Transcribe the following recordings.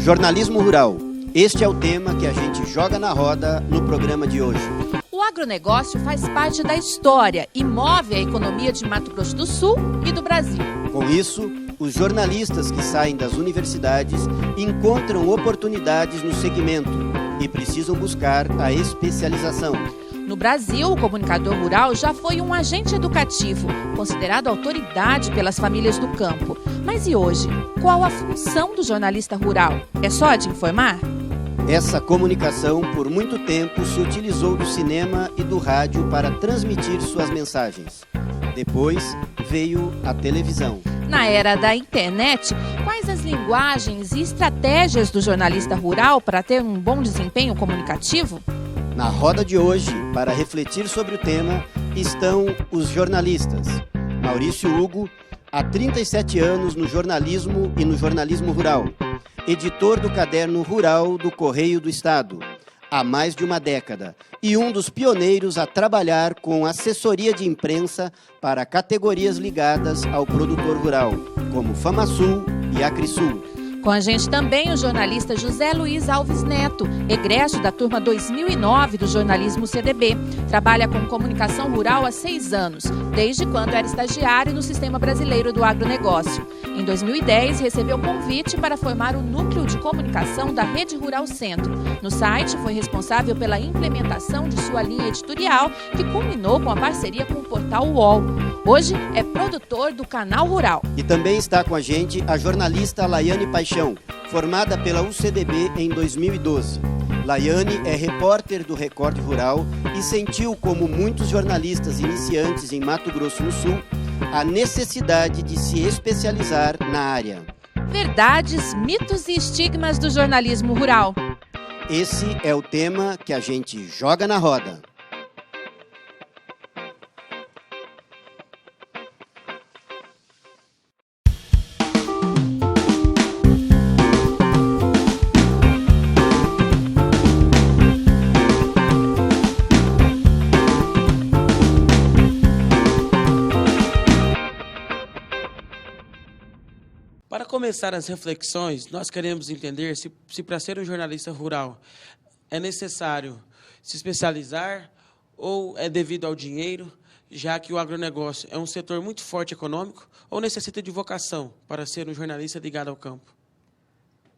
Jornalismo rural. Este é o tema que a gente joga na roda no programa de hoje. O agronegócio faz parte da história e move a economia de Mato Grosso do Sul e do Brasil. Com isso, os jornalistas que saem das universidades encontram oportunidades no segmento e precisam buscar a especialização. No Brasil, o comunicador rural já foi um agente educativo, considerado autoridade pelas famílias do campo. Mas e hoje? Qual a função do jornalista rural? É só a de informar? Essa comunicação, por muito tempo, se utilizou do cinema e do rádio para transmitir suas mensagens. Depois veio a televisão. Na era da internet, quais as linguagens e estratégias do jornalista rural para ter um bom desempenho comunicativo? Na roda de hoje, para refletir sobre o tema, estão os jornalistas. Maurício Hugo, há 37 anos no jornalismo e no jornalismo rural. Editor do Caderno Rural do Correio do Estado, há mais de uma década. E um dos pioneiros a trabalhar com assessoria de imprensa para categorias ligadas ao produtor rural, como FamaSul e Acrisul. Com a gente também o jornalista José Luiz Alves Neto, egresso da turma 2009 do jornalismo CDB. Trabalha com comunicação rural há 6 anos, desde quando era estagiário no Sistema Brasileiro do Agronegócio. Em 2010, recebeu convite para formar o núcleo de comunicação da Rede Rural Centro. No site, foi responsável pela implementação de sua linha editorial, que culminou com a parceria com o portal UOL. Hoje é produtor do Canal Rural. E também está com a gente a jornalista Laiane Paixão, formada pela UCDB em 2012. Laiane é repórter do Record Rural e sentiu, como muitos jornalistas iniciantes em Mato Grosso do Sul, a necessidade de se especializar na área. Verdades, mitos e estigmas do jornalismo rural. Esse é o tema que a gente joga na roda. Para começar as reflexões, nós queremos entender se para ser um jornalista rural é necessário se especializar ou é devido ao dinheiro, já que o agronegócio é um setor muito forte econômico, ou necessita de vocação para ser um jornalista ligado ao campo?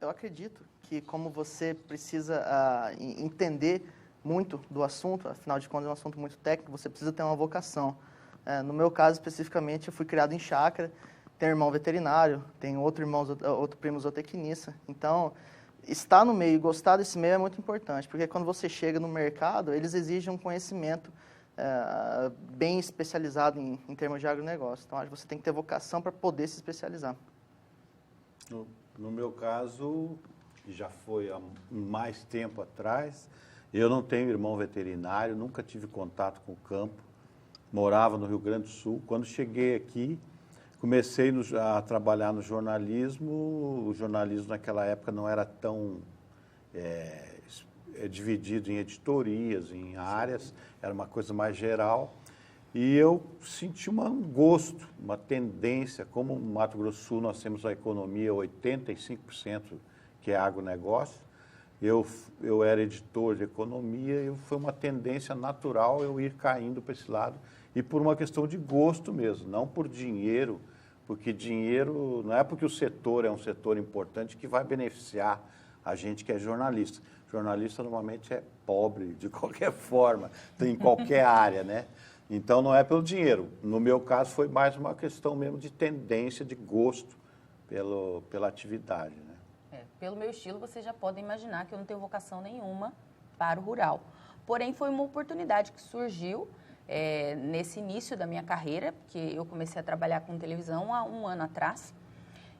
Eu acredito que, como você precisa entender muito do assunto, afinal de contas é um assunto muito técnico, você precisa ter uma vocação. No meu caso, especificamente, eu fui criado em chácara. Tenho irmão veterinário, tenho outro primo zootecnista. Então, estar no meio e gostar desse meio é muito importante, porque quando você chega no mercado, eles exigem um conhecimento bem especializado em termos de agronegócio. Então, acho que você tem que ter vocação para poder se especializar. No meu caso, já foi há mais tempo atrás, eu não tenho irmão veterinário, nunca tive contato com o campo, morava no Rio Grande do Sul. Quando cheguei aqui, comecei a trabalhar no jornalismo. O jornalismo naquela época não era tão dividido em editorias, em áreas, era uma coisa mais geral. E eu senti um gosto, uma tendência. Como no Mato Grosso do Sul nós temos a economia 85% que é agronegócio, eu era editor de economia e foi uma tendência natural eu ir caindo para esse lado. E por uma questão de gosto mesmo, não por dinheiro, porque dinheiro não é porque o setor é um setor importante que vai beneficiar a gente que é jornalista. Jornalista normalmente é pobre de qualquer forma, em qualquer área, né? Então não é pelo dinheiro. No meu caso foi mais uma questão mesmo de tendência, de gosto pela atividade, né? Pelo meu estilo, vocês já podem imaginar que eu não tenho vocação nenhuma para o rural. Porém, foi uma oportunidade que surgiu nesse início da minha carreira, porque eu comecei a trabalhar com televisão há 1 ano atrás,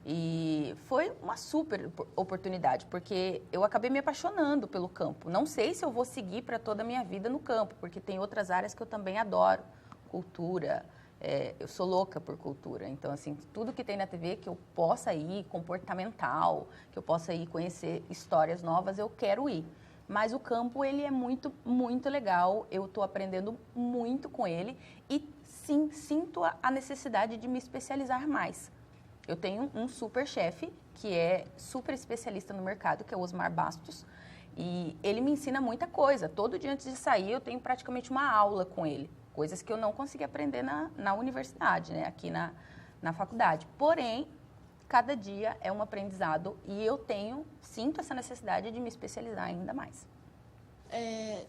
e foi uma super oportunidade, porque eu acabei me apaixonando pelo campo. Não sei se eu vou seguir para toda a minha vida no campo, porque tem outras áreas que eu também adoro, cultura, eu sou louca por cultura, então, assim, tudo que tem na TV que eu possa ir, comportamental, que eu possa ir conhecer histórias novas, eu quero ir. Mas o campo, ele é muito, muito legal, eu estou aprendendo muito com ele e, sim, sinto a necessidade de me especializar mais. Eu tenho um super chefe que é super especialista no mercado, que é o Osmar Bastos, e ele me ensina muita coisa. Todo dia antes de sair eu tenho praticamente uma aula com ele, coisas que eu não consegui aprender na universidade, né? Aqui na faculdade. Porém, cada dia é um aprendizado e eu sinto essa necessidade de me especializar ainda mais.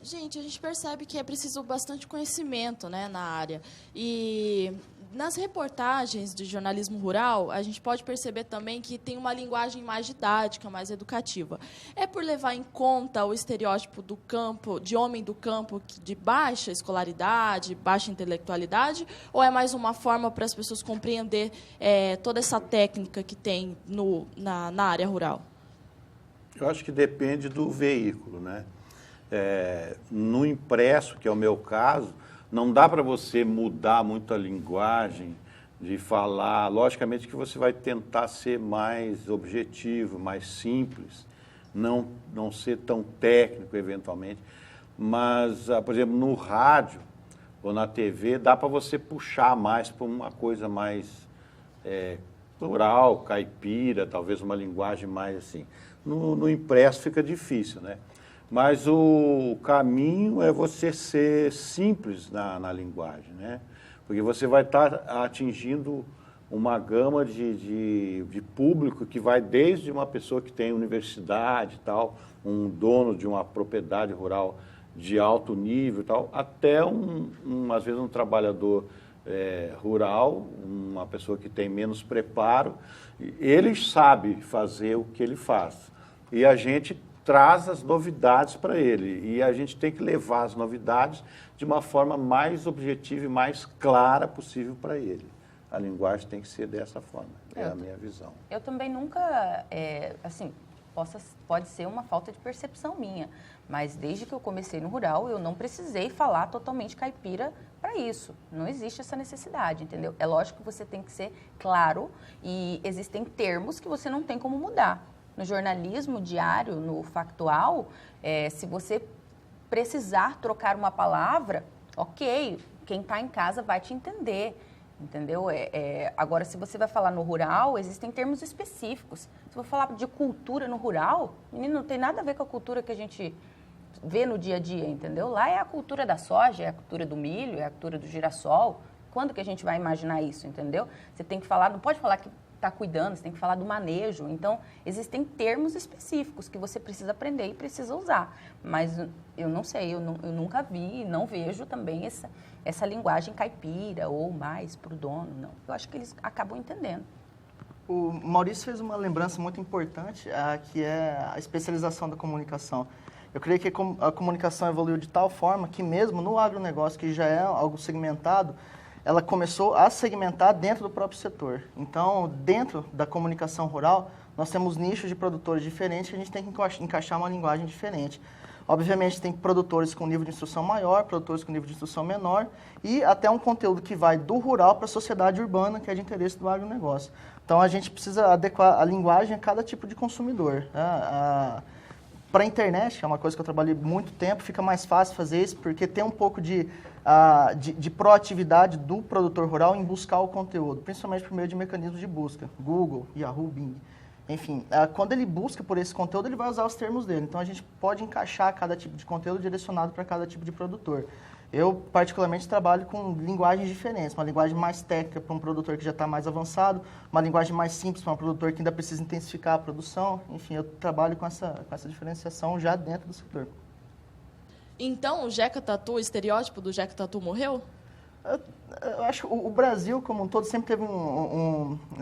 Gente, a gente percebe que é preciso bastante conhecimento, né, na área. E nas reportagens de jornalismo rural, a gente pode perceber também que tem uma linguagem mais didática, mais educativa. É por levar em conta o estereótipo do campo, de homem do campo, de baixa escolaridade, baixa intelectualidade, ou é mais uma forma para as pessoas compreender toda essa técnica que tem na área rural? Eu acho que depende do veículo, né? No impresso, que é o meu caso, não dá para você mudar muito a linguagem de falar. Logicamente que você vai tentar ser mais objetivo, mais simples, não ser tão técnico, eventualmente. Mas, por exemplo, no rádio ou na TV, dá para você puxar mais para uma coisa mais plural, caipira, talvez uma linguagem mais assim. No impresso fica difícil, né? Mas o caminho é você ser simples na linguagem, né? Porque você vai estar atingindo uma gama de público que vai desde uma pessoa que tem universidade e tal, um dono de uma propriedade rural de alto nível e tal, até às vezes um trabalhador rural, uma pessoa que tem menos preparo. Ele sabe fazer o que ele faz. E a gente traz as novidades para ele, e a gente tem que levar as novidades de uma forma mais objetiva e mais clara possível para ele. A linguagem tem que ser dessa forma, é a minha visão. Eu também nunca, assim, pode ser uma falta de percepção minha, mas desde que eu comecei no rural, eu não precisei falar totalmente caipira para isso. Não existe essa necessidade, entendeu? É lógico que você tem que ser claro e existem termos que você não tem como mudar. No jornalismo diário, no factual, se você precisar trocar uma palavra, ok, quem está em casa vai te entender, entendeu? Agora, se você vai falar no rural, existem termos específicos. Se eu falar de cultura no rural, menino, não tem nada a ver com a cultura que a gente vê no dia a dia, entendeu? Lá é a cultura da soja, é a cultura do milho, é a cultura do girassol. Quando que a gente vai imaginar isso, entendeu? Você tem que falar, não pode falar que está cuidando, você tem que falar do manejo. Então, existem termos específicos que você precisa aprender e precisa usar. Mas eu não sei, eu nunca vi, não vejo também essa linguagem caipira ou mais para o dono, não. Eu acho que eles acabam entendendo. O Maurício fez uma lembrança muito importante, que é a especialização da comunicação. Eu creio que a comunicação evoluiu de tal forma que mesmo no agronegócio, que já é algo segmentado, ela começou a segmentar dentro do próprio setor. Então, dentro da comunicação rural, nós temos nichos de produtores diferentes que a gente tem que encaixar uma linguagem diferente. Obviamente, tem produtores com nível de instrução maior, produtores com nível de instrução menor e até um conteúdo que vai do rural para a sociedade urbana, que é de interesse do agronegócio. Então, a gente precisa adequar a linguagem a cada tipo de consumidor. Para a internet, que é uma coisa que eu trabalhei muito tempo, fica mais fácil fazer isso, porque tem um pouco de proatividade do produtor rural em buscar o conteúdo, principalmente por meio de mecanismos de busca, Google, Yahoo, Bing. Enfim, quando ele busca por esse conteúdo, ele vai usar os termos dele. Então, a gente pode encaixar cada tipo de conteúdo direcionado para cada tipo de produtor. Eu, particularmente, trabalho com linguagens diferentes. Uma linguagem mais técnica para um produtor que já está mais avançado, uma linguagem mais simples para um produtor que ainda precisa intensificar a produção. Enfim, eu trabalho com essa diferenciação já dentro do setor. Então, o Jeca Tatu, o estereótipo do Jeca Tatu morreu? Eu acho que o Brasil, como um todo, sempre teve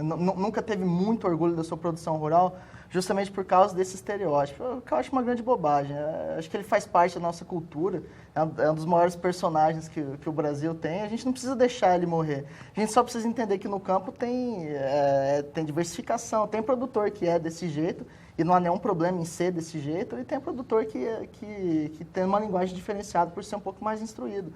nunca teve muito orgulho da sua produção rural, justamente por causa desse estereótipo, que eu acho uma grande bobagem. Acho que ele faz parte da nossa cultura, é um dos maiores personagens que o Brasil tem. A gente não precisa deixar ele morrer. A gente só precisa entender que no campo tem diversificação, tem produtor que é desse jeito, e não há nenhum problema em ser desse jeito, e tem produtor que tem uma linguagem diferenciada por ser um pouco mais instruído.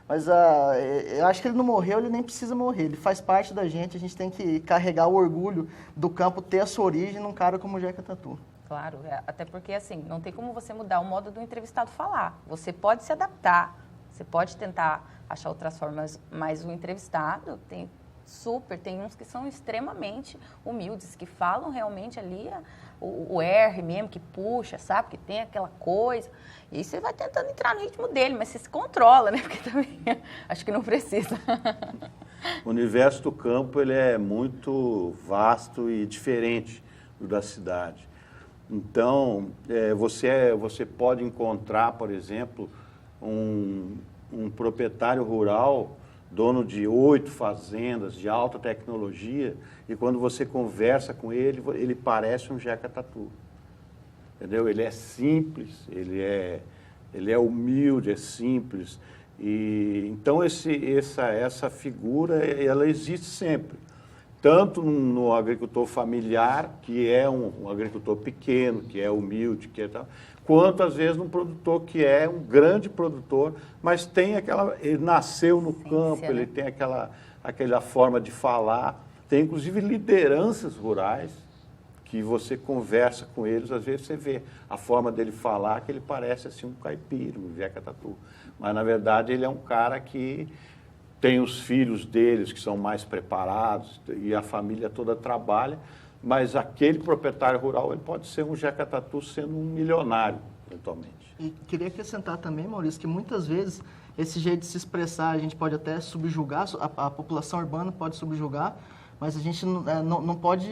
Mas eu acho que ele não morreu, ele nem precisa morrer. Ele faz parte da gente, a gente tem que carregar o orgulho do campo, ter a sua origem num cara como o Jeca Tatu. Claro, até porque assim, não tem como você mudar o modo do entrevistado falar. Você pode se adaptar, você pode tentar achar outras formas, mas o entrevistado Super, tem uns que são extremamente humildes, que falam realmente ali o R mesmo, que puxa, sabe? Que tem aquela coisa. E aí você vai tentando entrar no ritmo dele, mas você se controla, né? Porque também acho que não precisa. O universo do campo ele é muito vasto e diferente do da cidade. Então, você pode encontrar, por exemplo, um proprietário rural, dono de 8 fazendas de alta tecnologia, e quando você conversa com ele, ele parece um Jeca Tatu. Entendeu? Ele é simples, ele é humilde, é simples. E então essa figura ela existe sempre, tanto no agricultor familiar, que é um agricultor pequeno, que é humilde, que é tal, quanto às vezes num produtor que é um grande produtor, mas tem ele nasceu no campo, ele tem aquela forma de falar, tem inclusive lideranças rurais que você conversa com eles, às vezes você vê a forma dele falar, que ele parece assim um caipira, um Jeca Tatu, mas na verdade ele é um cara que tem os filhos deles que são mais preparados e a família toda trabalha, mas aquele proprietário rural ele pode ser um Jeca Tatu sendo um milionário, eventualmente. E queria acrescentar também, Maurício, que muitas vezes esse jeito de se expressar, a gente pode até subjugar, a população urbana pode subjugar, mas a gente não pode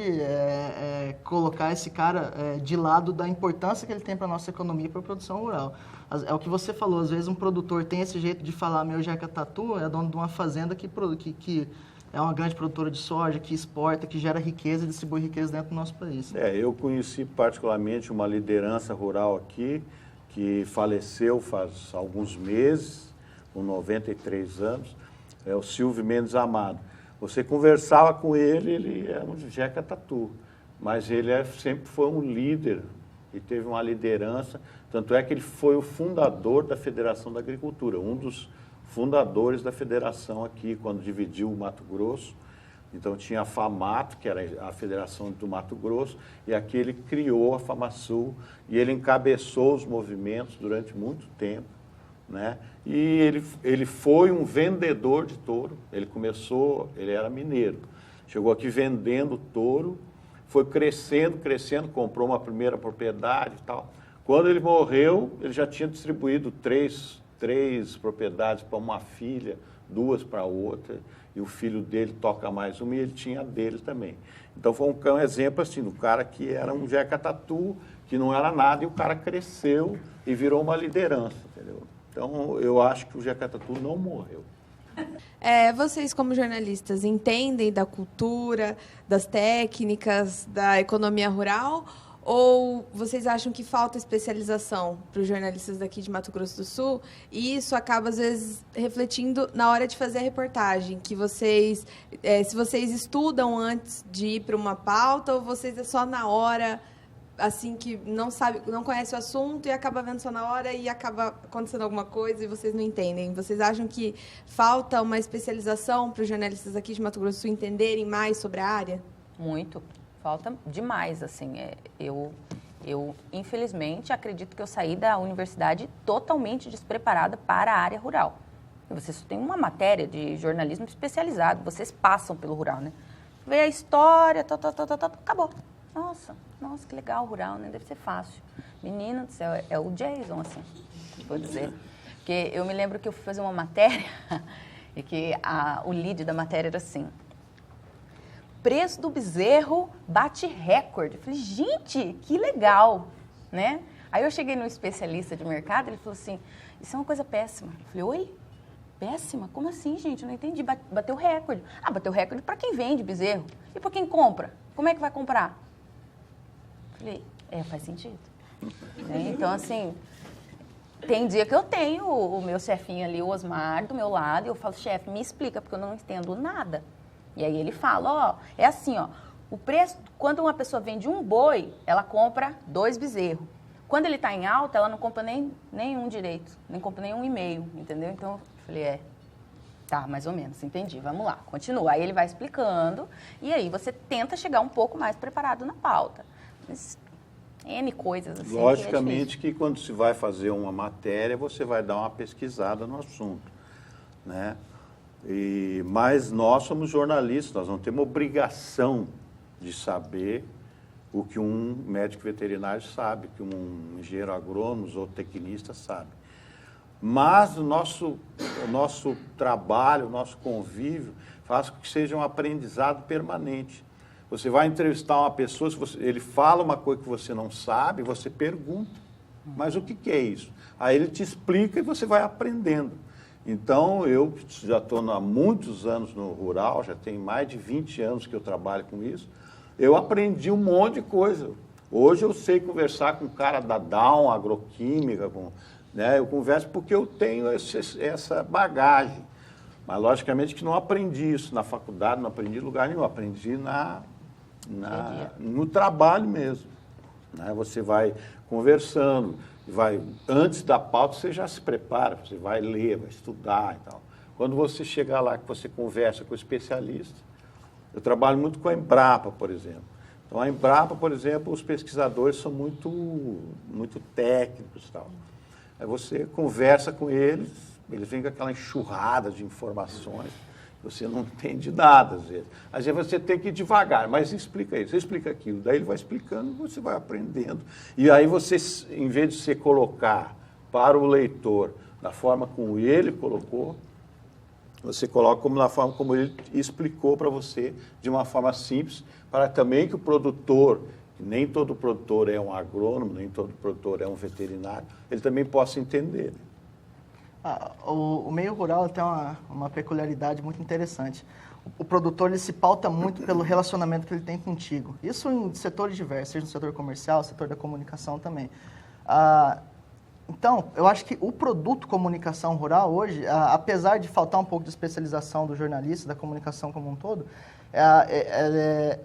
colocar esse cara de lado da importância que ele tem para a nossa economia e para a produção rural. É o que você falou, às vezes um produtor tem esse jeito de falar, meu Jeca Tatu é dono de uma fazenda que é uma grande produtora de soja, que exporta, que gera riqueza e distribui riqueza dentro do nosso país. Eu conheci particularmente uma liderança rural aqui, que faleceu faz alguns meses, com 93 anos, é o Silvio Mendes Amado. Você conversava com ele era um Jeca Tatu, mas ele sempre foi um líder e teve uma liderança, tanto é que ele foi o fundador da Federação da Agricultura, um dos fundadores da federação aqui, quando dividiu o Mato Grosso. Então tinha a FAMATO, que era a Federação do Mato Grosso, e aqui ele criou a FAMASUL, e ele encabeçou os movimentos durante muito tempo, né? E ele foi um vendedor de touro, ele era mineiro, chegou aqui vendendo touro, foi crescendo, comprou uma primeira propriedade e tal. Quando ele morreu, ele já tinha distribuído três propriedades para uma filha, 2 para outra, e o filho dele toca mais uma e ele tinha a dele também. Então foi um exemplo assim, do cara que era um Jeca Tatu, que não era nada, e o cara cresceu e virou uma liderança, entendeu? Então eu acho que o Jeca Tatu não morreu. Vocês, como jornalistas, entendem da cultura, das técnicas, da economia rural? Ou vocês acham que falta especialização para os jornalistas daqui de Mato Grosso do Sul? E isso acaba, às vezes, refletindo na hora de fazer a reportagem, que vocês, se vocês estudam antes de ir para uma pauta, ou vocês é só na hora, assim, que não conhece o assunto e acaba vendo só na hora e acaba acontecendo alguma coisa e vocês não entendem? Vocês acham que falta uma especialização para os jornalistas aqui de Mato Grosso do Sul entenderem mais sobre a área? Muito. Falta demais, assim. Eu, infelizmente, acredito que eu saí da universidade totalmente despreparada para a área rural. Vocês só têm uma matéria de jornalismo especializado, vocês passam pelo rural, né? Vê a história, acabou. Nossa, que legal o rural, né? Deve ser fácil. Menino do céu, é o Jason, assim, vou dizer. Porque eu me lembro que eu fui fazer uma matéria e que o lead da matéria era assim: preço do bezerro bate recorde. Eu falei, gente, que legal, né? Aí eu cheguei no especialista de mercado, ele falou assim, isso é uma coisa péssima. Eu falei, oi? Péssima? Como assim, gente? Eu não entendi. Bateu recorde. Bateu recorde para quem vende bezerro. E para quem compra? Como é que vai comprar? Eu falei, faz sentido. Então, assim, tem dia que eu tenho o meu chefinho ali, o Osmar, do meu lado, e eu falo, chefe, me explica, porque eu não entendo nada. E aí ele fala, é assim, o preço, quando uma pessoa vende um boi, ela compra 2 bezerros. Quando ele está em alta, ela não compra nenhum direito, nem compra nenhum e meio, entendeu? Então, eu falei, tá, mais ou menos, entendi, vamos lá, continua. Aí ele vai explicando, e aí você tenta chegar um pouco mais preparado na pauta. Mas, N coisas assim. Logicamente que quando se vai fazer uma matéria, você vai dar uma pesquisada no assunto, né? Mas nós somos jornalistas, nós não temos obrigação de saber o que um médico veterinário sabe, que um engenheiro agrônomo ou tecnista sabe. Mas o nosso trabalho, o nosso convívio faz com que seja um aprendizado permanente. Você vai entrevistar uma pessoa, ele fala uma coisa que você não sabe, você pergunta, mas o que é isso? Aí ele te explica e você vai aprendendo. Então, eu já estou há muitos anos no rural, já tem mais de 20 anos que eu trabalho com isso, eu aprendi um monte de coisa. Hoje eu sei conversar com o cara da Down, agroquímica, né? Eu converso porque eu tenho essa bagagem. Mas, logicamente, que não aprendi isso na faculdade, não aprendi em lugar nenhum, aprendi no trabalho mesmo. Né? Você vai conversando, antes da pauta você já se prepara, você vai ler, vai estudar e tal. Quando você chegar lá, que você conversa com o especialista, eu trabalho muito com a Embrapa, por exemplo. Então, a Embrapa, por exemplo, os pesquisadores são muito técnicos e tal. Aí você conversa com eles vêm com aquela enxurrada de informações, você não entende nada, às vezes. Às vezes você tem que ir devagar, mas explica isso, você explica aquilo. Daí ele vai explicando, você vai aprendendo. E aí você, em vez de você colocar para o leitor da forma como ele colocou, você coloca na forma como ele explicou para você, de uma forma simples, para também que o produtor, que nem todo produtor é um agrônomo, nem todo produtor é um veterinário, ele também possa entender. O meio rural tem uma peculiaridade muito interessante. O produtor ele se pauta muito pelo relacionamento que ele tem contigo. Isso em setores diversos, seja no setor comercial, setor da comunicação também. Então, eu acho que o produto comunicação rural hoje, apesar de faltar um pouco de especialização do jornalista, da comunicação como um todo,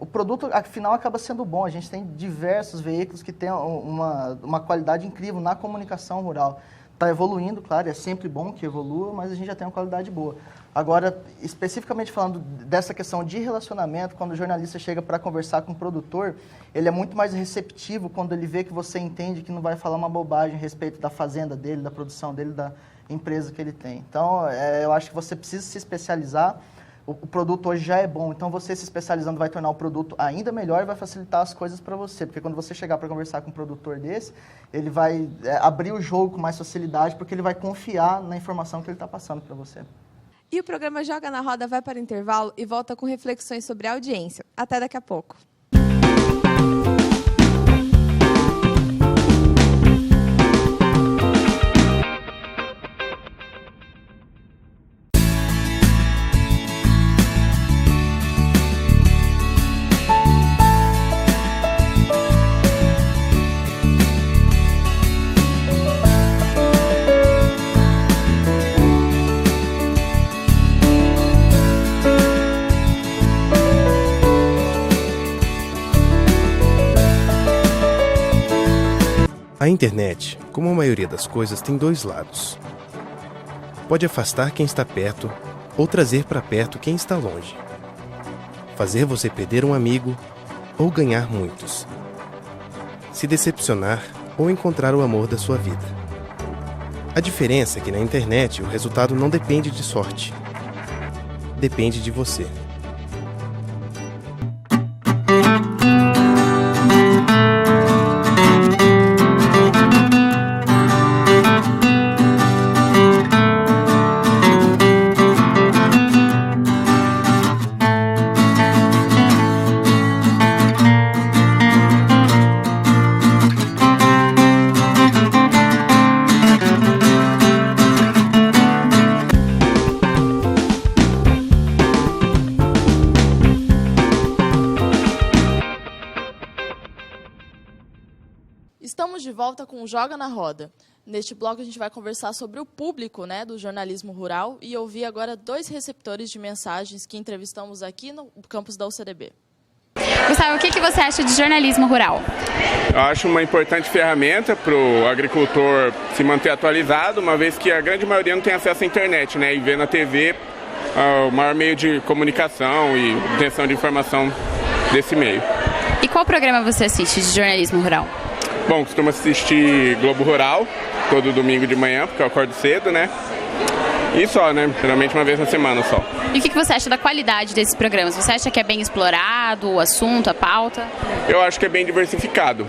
o produto, afinal, acaba sendo bom. A gente tem diversos veículos que têm uma qualidade incrível na comunicação rural. Está evoluindo, claro, é sempre bom que evolua, mas a gente já tem uma qualidade boa. Agora, especificamente falando dessa questão de relacionamento, quando o jornalista chega para conversar com o produtor, ele é muito mais receptivo quando ele vê que você entende que não vai falar uma bobagem a respeito da fazenda dele, da produção dele, da empresa que ele tem. Então, eu acho que você precisa se especializar. O produto hoje já é bom, então você se especializando vai tornar o produto ainda melhor e vai facilitar as coisas para você, porque quando você chegar para conversar com um produtor desse, ele vai abrir o jogo com mais facilidade, porque ele vai confiar na informação que ele está passando para você. E o programa Joga na Roda vai para o intervalo e volta com reflexões sobre a audiência. Até daqui a pouco. A internet, como a maioria das coisas, tem dois lados. Pode afastar quem está perto ou trazer para perto quem está longe. Fazer você perder um amigo ou ganhar muitos. Se decepcionar ou encontrar o amor da sua vida. A diferença é que na internet o resultado não depende de sorte. Depende de você. Estamos de volta com o Joga na Roda. Neste bloco a gente vai conversar sobre o público, do jornalismo rural e ouvir agora 2 receptores de mensagens que entrevistamos aqui no campus da UCDB. Gustavo, o que você acha de jornalismo rural? Eu acho uma importante ferramenta para o agricultor se manter atualizado, uma vez que a grande maioria não tem acesso à internet, e vê na TV o maior meio de comunicação e obtenção de informação desse meio. E qual programa você assiste de jornalismo rural? Bom, costumo assistir Globo Rural todo domingo de manhã, porque eu acordo cedo, E só, né? Geralmente uma vez na semana só. E o que você acha da qualidade desses programas? Você acha que é bem explorado o assunto, a pauta? Eu acho que é bem diversificado.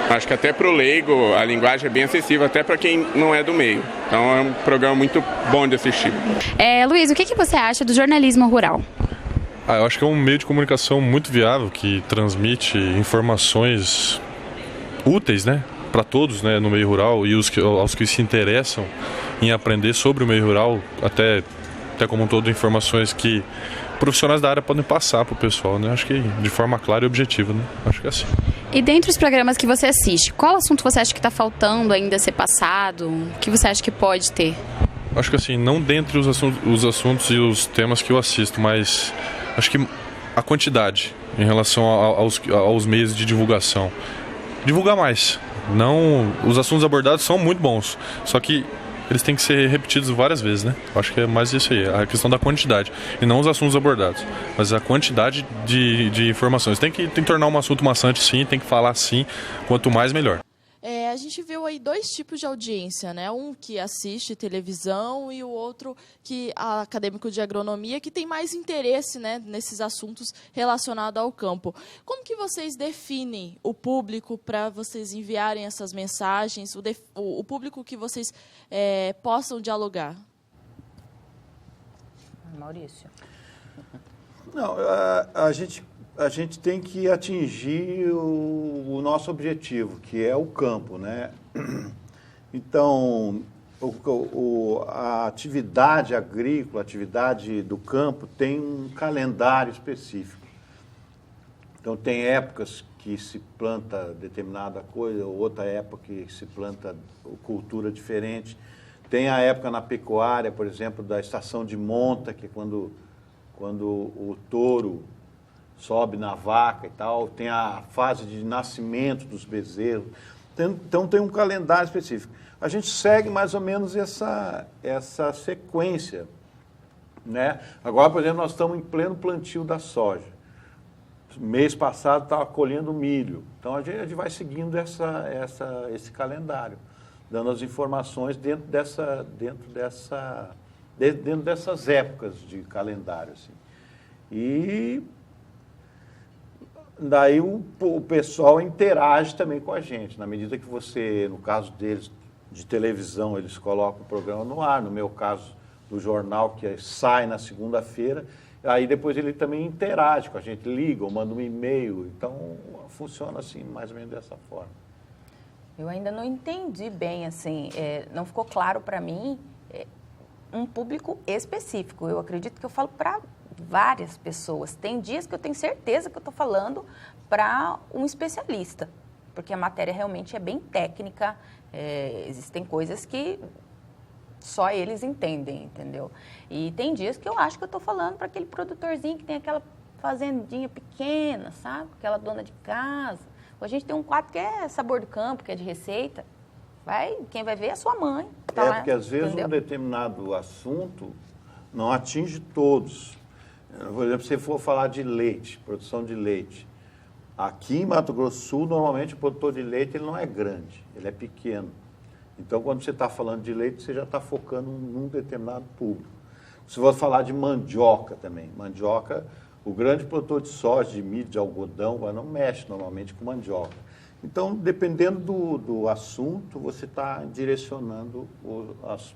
Acho que até para o leigo a linguagem é bem acessível, até para quem não é do meio. Então é um programa muito bom de assistir. Luiz, o que você acha do jornalismo rural? Eu acho que é um meio de comunicação muito viável, que transmite informações úteis, né, para todos, né, no meio rural, e aos que se interessam em aprender sobre o meio rural, até como um todo, informações que profissionais da área podem passar para o pessoal, né? Acho que de forma clara e objetiva, né? Acho que é assim. E dentre os programas que você assiste, qual assunto você acha que está faltando ainda ser passado? O que você acha que pode ter? Acho que assim, não dentre os assuntos e os temas que eu assisto, mas acho que a quantidade em relação aos meios de divulgação. Divulgar mais. Não, os assuntos abordados são muito bons, só que eles têm que ser repetidos várias vezes, né? Acho que é mais isso aí, a questão da quantidade. E não os assuntos abordados, mas a quantidade de informações. Tem que tornar um assunto maçante, sim, tem que falar sim, quanto mais melhor. A gente viu aí 2 tipos de audiência, né? Um que assiste televisão e o outro que acadêmico de agronomia, que tem mais interesse, né, nesses assuntos relacionados ao campo. Como que vocês definem o público para vocês enviarem essas mensagens, o público que vocês possam dialogar? Maurício. Não, a gente tem que atingir o nosso objetivo, que é o campo, né? Então, a atividade agrícola, a atividade do campo tem um calendário específico. Então, tem épocas que se planta determinada coisa, outra época que se planta cultura diferente. Tem a época na pecuária, por exemplo, da estação de monta, que é quando o touro sobe na vaca e tal, tem a fase de nascimento dos bezerros. Então tem um calendário específico. A gente segue mais ou menos essa sequência, né? Agora, por exemplo, nós estamos em pleno plantio da soja. Mês passado estava colhendo milho. Então a gente vai seguindo esse calendário, dando as informações dentro dessas épocas de calendário, assim. E daí o pessoal interage também com a gente, na medida que você, no caso deles, de televisão, eles colocam o programa no ar, no meu caso, do jornal, que sai na segunda-feira, aí depois ele também interage com a gente, liga ou manda um e-mail, então funciona assim, mais ou menos dessa forma. Eu ainda não entendi bem, assim, não ficou claro para mim um público específico. Eu acredito que eu falo para várias pessoas. Tem dias que eu tenho certeza que eu estou falando para um especialista, porque a matéria realmente é bem técnica, existem coisas que só eles entendem, entendeu? E tem dias que eu acho que eu estou falando para aquele produtorzinho que tem aquela fazendinha pequena, sabe? Aquela dona de casa. A gente tem um quadro que é Sabor do Campo, que é de receita. Quem vai ver é a sua mãe. Tá lá, porque às vezes entendeu? Um determinado assunto não atinge todos. Por exemplo, se for falar de leite, produção de leite. Aqui em Mato Grosso do Sul, normalmente o produtor de leite ele não é grande, ele é pequeno. Então, quando você está falando de leite, você já está focando num determinado público. Se for falar de mandioca também, mandioca, o grande produtor de soja, de milho, de algodão, não mexe normalmente com mandioca. Então, dependendo do assunto, você está direcionando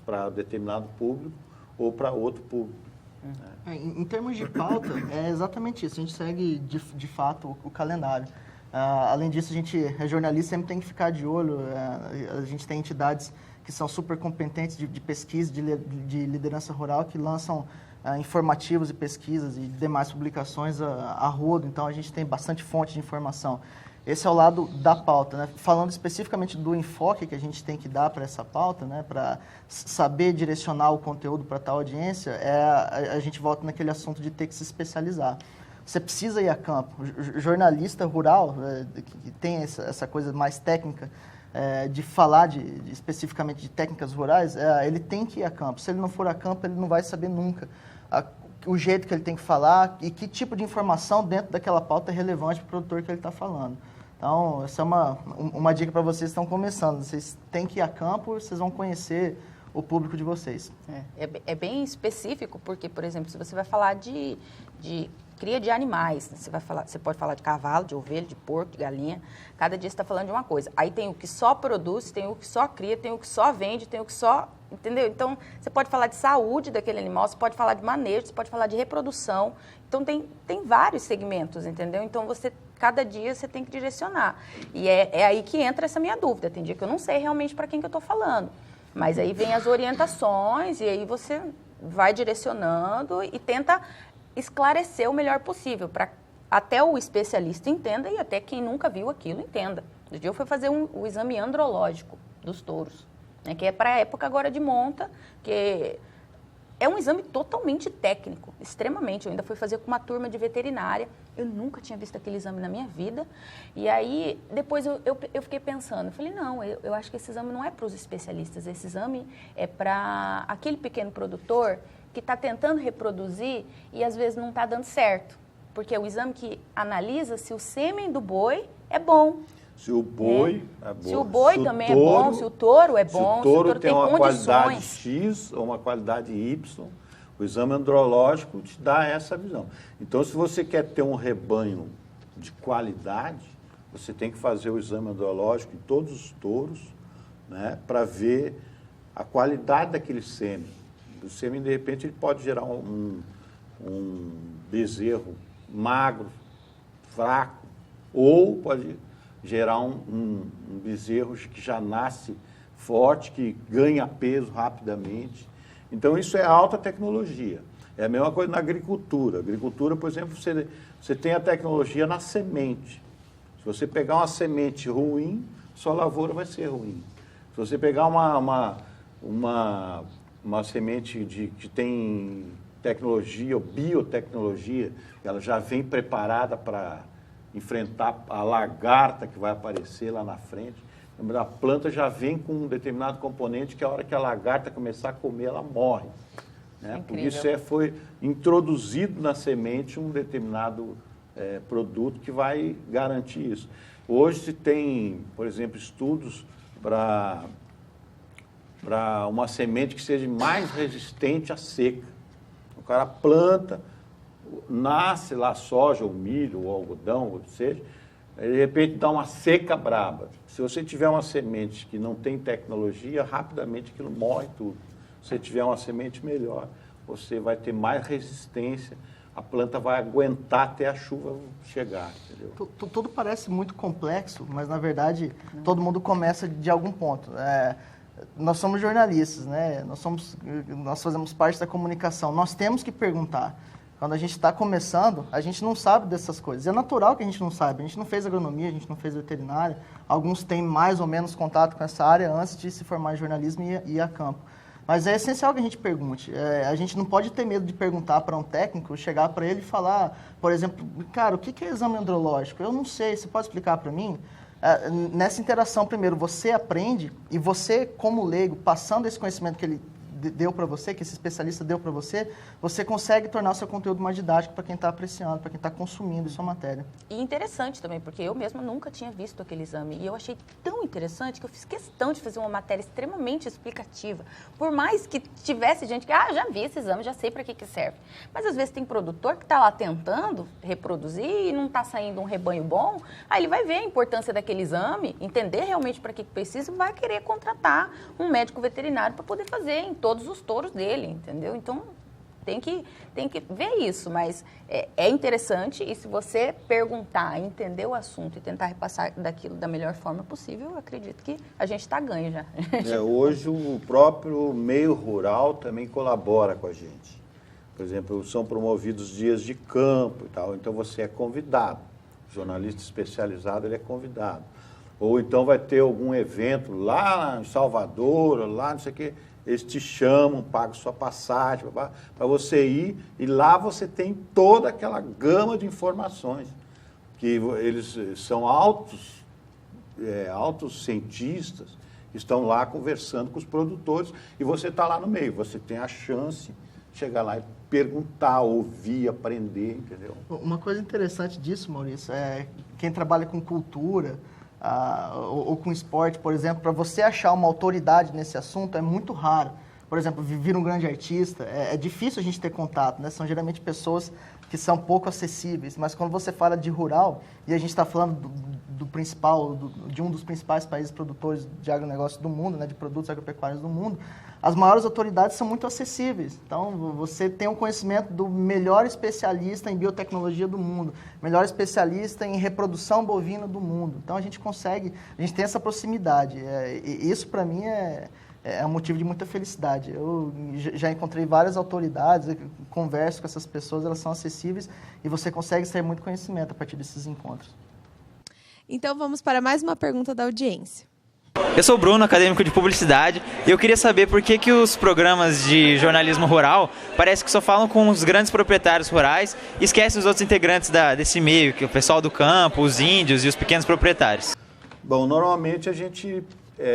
para determinado público ou para outro público. Em termos de pauta, é exatamente isso. A gente segue, de fato, o calendário. Além disso, a gente é jornalista, sempre tem que ficar de olho. A gente tem entidades que são super competentes de pesquisa, de liderança rural, que lançam informativos e pesquisas e demais publicações a rodo. Então, a gente tem bastante fonte de informação. Esse é o lado da pauta, né? Falando especificamente do enfoque que a gente tem que dar para essa pauta, né? Para saber direcionar o conteúdo para tal audiência, a gente volta naquele assunto de ter que se especializar. Você precisa ir a campo. O jornalista rural, que tem essa coisa mais técnica, de falar especificamente de técnicas rurais, ele tem que ir a campo. Se ele não for a campo, ele não vai saber nunca o jeito que ele tem que falar e que tipo de informação dentro daquela pauta é relevante para o produtor que ele está falando. Então, essa é uma dica para vocês que estão começando. Vocês têm que ir a campo, vocês vão conhecer o público de vocês. É bem específico, porque, por exemplo, se você vai falar de cria de animais, você pode falar de cavalo, de ovelha, de porco, de galinha, cada dia você está falando de uma coisa. Aí tem o que só produz, tem o que só cria, tem o que só vende, tem o que só... Entendeu? Então, você pode falar de saúde daquele animal, você pode falar de manejo, você pode falar de reprodução. Então, tem vários segmentos, entendeu? Então, cada dia você tem que direcionar. E é aí que entra essa minha dúvida. Tem dia que eu não sei realmente para quem que eu estou falando. Mas aí vem as orientações e aí você vai direcionando e tenta esclarecer o melhor possível, para até o especialista entenda e até quem nunca viu aquilo entenda. No dia eu fui fazer o exame andrológico dos touros, né, que é para a época agora de monta, que é um exame totalmente técnico, extremamente. Eu ainda fui fazer com uma turma de veterinária, eu nunca tinha visto aquele exame na minha vida. E aí, depois eu fiquei pensando, eu falei, não, eu acho que esse exame não é para os especialistas, esse exame é para aquele pequeno produtor que está tentando reproduzir e às vezes não está dando certo. Porque é o exame que analisa se o sêmen do boi é bom. Se o boi é bom. Se o boi também é bom, se o touro é bom, se o touro tem uma condições. qualidade X ou uma qualidade Y, o exame andrológico te dá essa visão. Então, se você quer ter um rebanho de qualidade, você tem que fazer o exame andrológico em todos os touros, né, para ver a qualidade daquele sêmen. O sêmen, de repente, ele pode gerar um bezerro magro, fraco, ou pode gerar um bezerro que já nasce forte, que ganha peso rapidamente. Então, isso é alta tecnologia. É a mesma coisa na agricultura. Agricultura, por exemplo, você tem a tecnologia na semente. Se você pegar uma semente ruim, sua lavoura vai ser ruim. Se você pegar uma semente que tem tecnologia ou biotecnologia, ela já vem preparada para enfrentar a lagarta que vai aparecer lá na frente. A planta já vem com um determinado componente que a hora que a lagarta começar a comer, ela morre. Né? Por isso foi introduzido na semente um determinado produto que vai garantir isso. Hoje se tem, por exemplo, estudos para uma semente que seja mais resistente à seca. O cara planta, nasce lá soja, ou milho, ou algodão, ou o que seja, aí de repente dá uma seca braba. Se você tiver uma semente que não tem tecnologia, rapidamente aquilo morre tudo. Se você tiver uma semente melhor, você vai ter mais resistência, a planta vai aguentar até a chuva chegar, entendeu? Tudo parece muito complexo, mas na verdade todo mundo começa de algum ponto. Nós somos jornalistas, né? Nós fazemos parte da comunicação, nós temos que perguntar. Quando a gente está começando, a gente não sabe dessas coisas. É natural que a gente não saiba. A gente não fez agronomia, a gente não fez veterinária. Alguns têm mais ou menos contato com essa área antes de se formar em jornalismo e ir a campo. Mas é essencial que a gente pergunte. A gente não pode ter medo de perguntar para um técnico, chegar para ele e falar, por exemplo, cara, o que é exame andrológico? Eu não sei, você pode explicar para mim? Nessa interação, primeiro, você aprende e você, como leigo, passando esse conhecimento que ele deu para você, que esse especialista deu para você, você consegue tornar o seu conteúdo mais didático para quem está apreciando, para quem está consumindo sua matéria. E interessante também, porque eu mesma nunca tinha visto aquele exame e eu achei tão interessante que eu fiz questão de fazer uma matéria extremamente explicativa. Por mais que tivesse gente que, já vi esse exame, já sei para que serve. Mas às vezes tem produtor que está lá tentando reproduzir e não está saindo um rebanho bom, aí ele vai ver a importância daquele exame, entender realmente para que precisa e vai querer contratar um médico veterinário para poder fazer em todos os touros dele, entendeu? Então, tem que ver isso, mas é interessante e se você perguntar, entender o assunto e tentar repassar daquilo da melhor forma possível, eu acredito que a gente está ganho já. Hoje o próprio meio rural também colabora com a gente. Por exemplo, são promovidos dias de campo e tal, então você é convidado. O jornalista especializado, ele é convidado. Ou então vai ter algum evento lá em Salvador, lá não sei o quê, eles te chamam, pagam sua passagem para você ir, e lá você tem toda aquela gama de informações, que eles são altos cientistas, estão lá conversando com os produtores, e você está lá no meio, você tem a chance de chegar lá e perguntar, ouvir, aprender, entendeu? Uma coisa interessante disso, Maurício, é quem trabalha com cultura, ou com esporte, por exemplo, para você achar uma autoridade nesse assunto é muito raro. por exemplo, vir um grande artista, é difícil a gente ter contato, né? São geralmente pessoas que são pouco acessíveis, mas quando você fala de rural, e a gente está falando de um dos principais países produtores de agronegócio do mundo, né, de produtos agropecuários do mundo, as maiores autoridades são muito acessíveis. Então, você tem um conhecimento do melhor especialista em biotecnologia do mundo, melhor especialista em reprodução bovina do mundo. Então, a gente tem essa proximidade. E isso, para mim, é um motivo de muita felicidade. Eu já encontrei várias autoridades, converso com essas pessoas, elas são acessíveis e você consegue extrair muito conhecimento a partir desses encontros. Então, vamos para mais uma pergunta da audiência. Eu sou o Bruno, acadêmico de publicidade, e eu queria saber por que os programas de jornalismo rural parece que só falam com os grandes proprietários rurais e esquecem os outros integrantes desse meio, que é o pessoal do campo, os índios e os pequenos proprietários. Bom, normalmente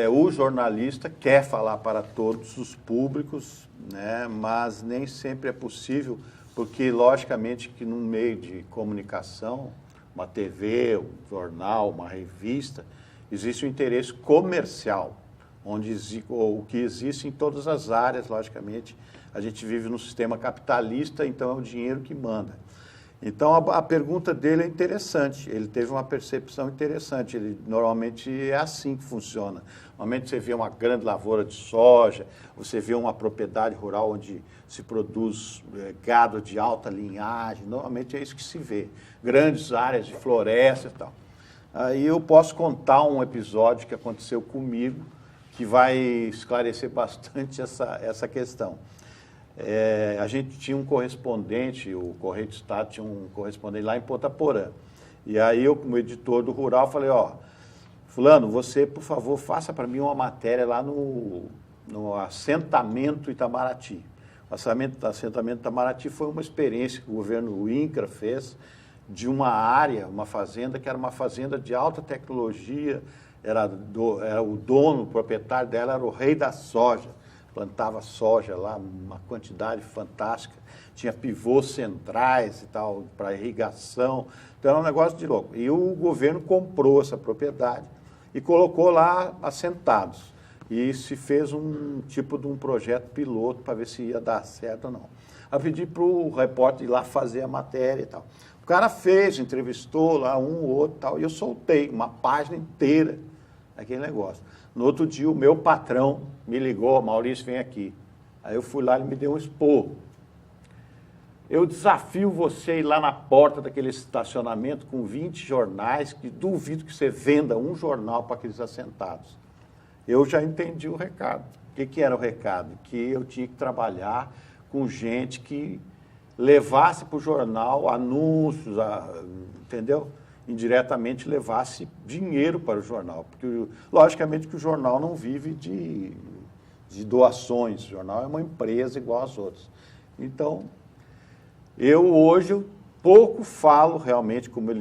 o jornalista quer falar para todos os públicos, né, mas nem sempre é possível, porque logicamente que num meio de comunicação, uma TV, um jornal, uma revista, existe um interesse comercial, o que existe em todas as áreas, logicamente. A gente vive num sistema capitalista, então é o dinheiro que manda. Então, a pergunta dele é interessante, ele teve uma percepção interessante, normalmente é assim que funciona. Normalmente você vê uma grande lavoura de soja, você vê uma propriedade rural onde se produz gado de alta linhagem, normalmente é isso que se vê. Grandes áreas de floresta e tal. Aí eu posso contar um episódio que aconteceu comigo, que vai esclarecer bastante essa questão. A gente tinha um correspondente, o Correio do Estado tinha um correspondente lá em Ponta Porã. E aí eu, como editor do Rural, falei, fulano, você, por favor, faça para mim uma matéria lá no assentamento Itamaraty. O assentamento Itamaraty foi uma experiência que o governo INCRA fez de uma área, uma fazenda, que era uma fazenda de alta tecnologia, era o dono, o proprietário dela era o rei da soja. Plantava soja lá, uma quantidade fantástica, tinha pivôs centrais e tal, para irrigação, então era um negócio de louco. E o governo comprou essa propriedade e colocou lá assentados. E se fez um tipo de um projeto piloto para ver se ia dar certo ou não. Eu pedi para o repórter ir lá fazer a matéria e tal. O cara fez, entrevistou lá um ou outro e tal, e eu soltei uma página inteira daquele negócio. No outro dia, o meu patrão me ligou, Maurício, vem aqui. Aí eu fui lá e ele me deu um esporro. Eu desafio você a ir lá na porta daquele estacionamento com 20 jornais, que duvido que você venda um jornal para aqueles assentados. Eu já entendi o recado. O que era o recado? Que eu tinha que trabalhar com gente que levasse para o jornal anúncios, entendeu? Indiretamente levasse dinheiro para o jornal, porque logicamente que o jornal não vive de doações, o jornal é uma empresa igual às outras. Então, hoje pouco falo realmente, como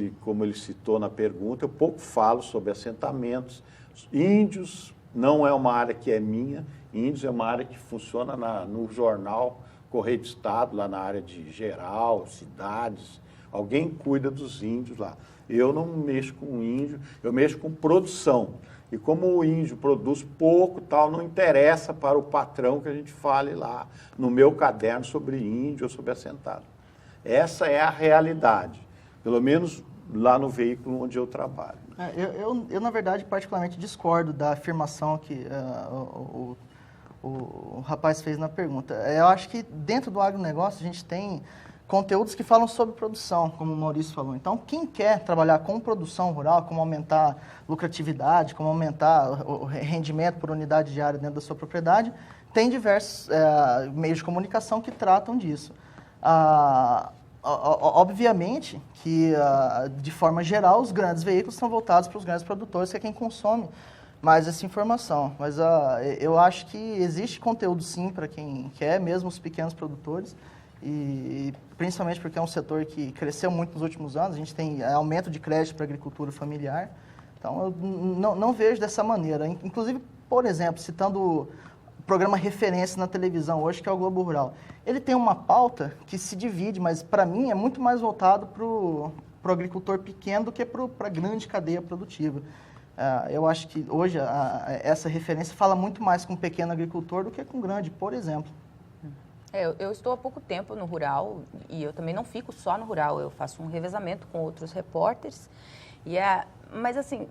ele citou na pergunta, eu pouco falo sobre assentamentos. Índios não é uma área que é minha, índios é uma área que funciona no jornal Correio do Estado, lá na área de geral, cidades, alguém cuida dos índios lá. Eu não mexo com índio, eu mexo com produção. E como o índio produz pouco, tal, não interessa para o patrão que a gente fale lá no meu caderno sobre índio ou sobre assentado. Essa é a realidade, pelo menos lá no veículo onde eu trabalho. Eu na verdade, particularmente discordo da afirmação que o rapaz fez na pergunta. Eu acho que dentro do agronegócio a gente tem conteúdos que falam sobre produção, como o Maurício falou. Então, quem quer trabalhar com produção rural, como aumentar lucratividade, como aumentar o rendimento por unidade diária dentro da sua propriedade, tem diversos meios de comunicação que tratam disso. Obviamente que, de forma geral, os grandes veículos são voltados para os grandes produtores, que é quem consome mais essa informação. Mas eu acho que existe conteúdo, sim, para quem quer, mesmo os pequenos produtores, e principalmente porque é um setor que cresceu muito nos últimos anos, a gente tem aumento de crédito para a agricultura familiar, então eu não vejo dessa maneira. Inclusive, por exemplo, citando o programa referência na televisão hoje, que é o Globo Rural, ele tem uma pauta que se divide, mas para mim é muito mais voltado para o agricultor pequeno do que para a grande cadeia produtiva. Eu acho que hoje essa referência fala muito mais com um pequeno agricultor do que com um grande, por exemplo. Eu estou há pouco tempo no rural e eu também não fico só no rural, eu faço um revezamento com outros repórteres. Mas assim,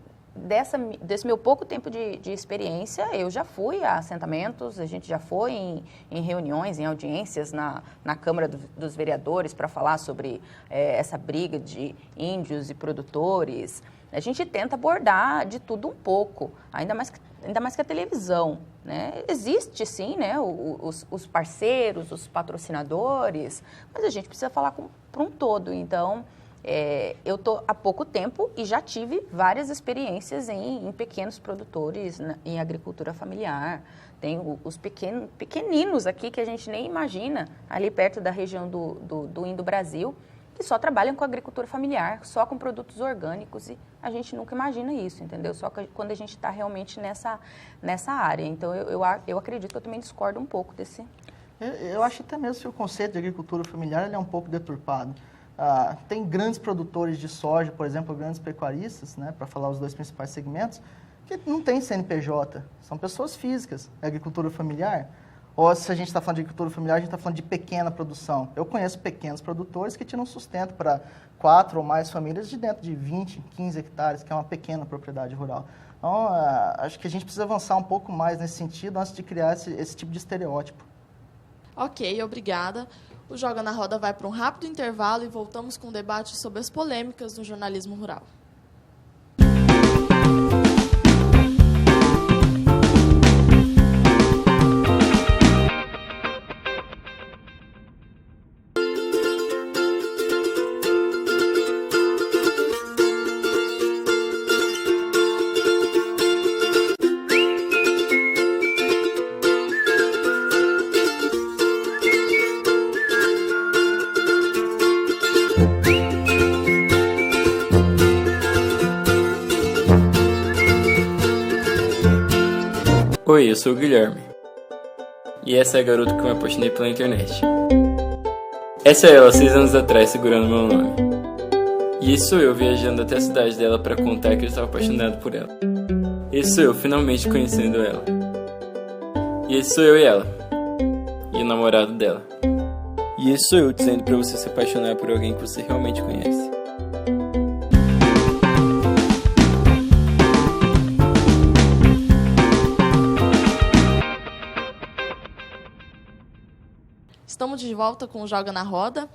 desse meu pouco tempo de experiência, eu já fui a assentamentos, a gente já foi em reuniões, em audiências na Câmara dos Vereadores para falar sobre essa briga de índios e produtores. A gente tenta abordar de tudo um pouco, ainda mais que a televisão, né? Existe, sim, né, os parceiros, os patrocinadores, mas a gente precisa falar para um todo. Então, eu estou há pouco tempo e já tive várias experiências em pequenos produtores, em agricultura familiar. Tem os pequeninos aqui que a gente nem imagina, ali perto da região do Indo-Brasil, que só trabalham com agricultura familiar, só com produtos orgânicos, e a gente nunca imagina isso, entendeu? Só quando a gente está realmente nessa área. Então, eu acredito que eu também discordo um pouco desse... Eu acho até mesmo que o conceito de agricultura familiar ele é um pouco deturpado. Tem grandes produtores de soja, por exemplo, grandes pecuaristas, né, para falar os dois principais segmentos, que não tem CNPJ, são pessoas físicas. É agricultura familiar. Ou se a gente está falando de agricultura familiar, a gente está falando de pequena produção. Eu conheço pequenos produtores que tiram sustento para 4 ou mais famílias de dentro de 20, 15 hectares, que é uma pequena propriedade rural. Então, acho que a gente precisa avançar um pouco mais nesse sentido antes de criar esse tipo de estereótipo. Ok, obrigada. O Joga na Roda vai para um rápido intervalo e voltamos com um debate sobre as polêmicas no jornalismo rural. Oi, eu sou o Guilherme. E essa é a garota que eu me apaixonei pela internet. Essa é ela 6 anos atrás segurando meu nome. E esse sou eu viajando até a cidade dela para contar que eu estava apaixonado por ela. Esse sou eu finalmente conhecendo ela. E esse sou eu e ela. E o namorado dela. E esse sou eu dizendo para você se apaixonar por alguém que você realmente conhece. Estamos de volta com o Joga na Roda.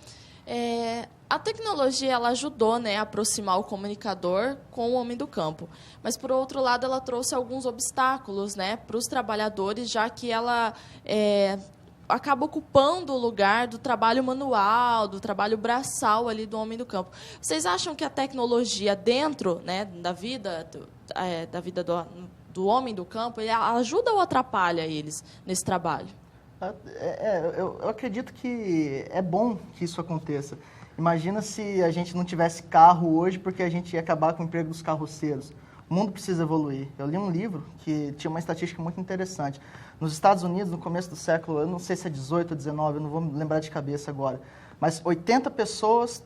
A tecnologia ela ajudou, né, a aproximar o comunicador com o homem do campo. Mas, por outro lado, ela trouxe alguns obstáculos, né, para os trabalhadores, já que ela acaba ocupando o lugar do trabalho manual, do trabalho braçal ali do homem do campo. Vocês acham que a tecnologia dentro, né, da vida do homem do campo, ela ajuda ou atrapalha eles nesse trabalho? Eu acredito que é bom que isso aconteça. Imagina se a gente não tivesse carro hoje porque a gente ia acabar com o emprego dos carroceiros. O mundo precisa evoluir. Eu li um livro que tinha uma estatística muito interessante. Nos Estados Unidos, no começo do século, eu não sei se é 18 ou 19, eu não vou me lembrar de cabeça agora, mas 80 pessoas